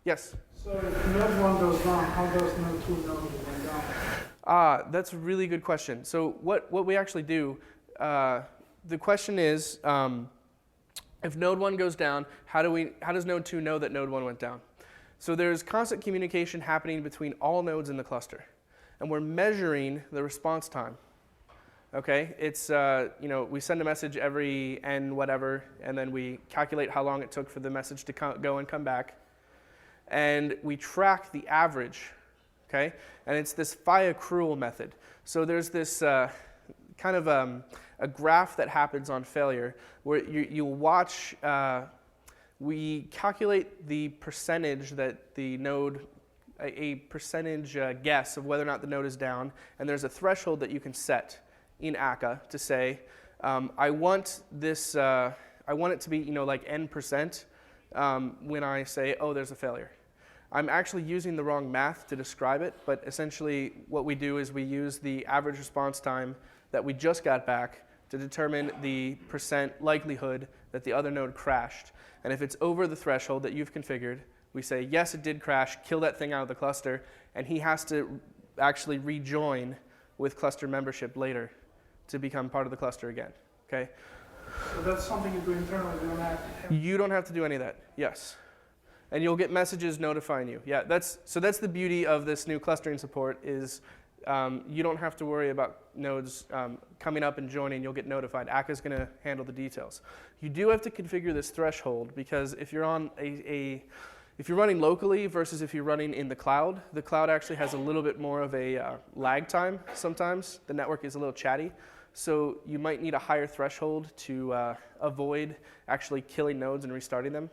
Yes? So if node 1 goes down, how does node 2 know it went down? That's a really good question. So what we actually do, the question is, if node 1 goes down, how does node 2 know that node 1 went down? So there's constant communication happening between all nodes in the cluster, and we're measuring the response time. Okay, it's we send a message every n whatever, and then we calculate how long it took for the message to go and come back, and we track the average. Okay, and it's this phi accrual method. So there's this kind of a graph that happens on failure where you'll watch. We calculate the percentage that the node, a percentage guess of whether or not the node is down, and there's a threshold that you can set in Akka to say, I want this, I want it to be like n% when I say, oh, there's a failure. I'm actually using the wrong math to describe it, but essentially what we do is we use the average response time that we just got back to determine the percent likelihood that the other node crashed. And if it's over the threshold that you've configured, we say, yes, it did crash, kill that thing out of the cluster, and he has to actually rejoin with cluster membership later to become part of the cluster again. Okay? So that's something you do internally, you don't have to. You don't have to do any of that, yes. And you'll get messages notifying you. Yeah, that's the beauty of this new clustering support is you don't have to worry about nodes coming up and joining. You'll get notified. Akka's going to handle the details. You do have to configure this threshold because if you're on if you're running locally versus if you're running in the cloud actually has a little bit more of a lag time sometimes. The network is a little chatty. So you might need a higher threshold to avoid actually killing nodes and restarting them.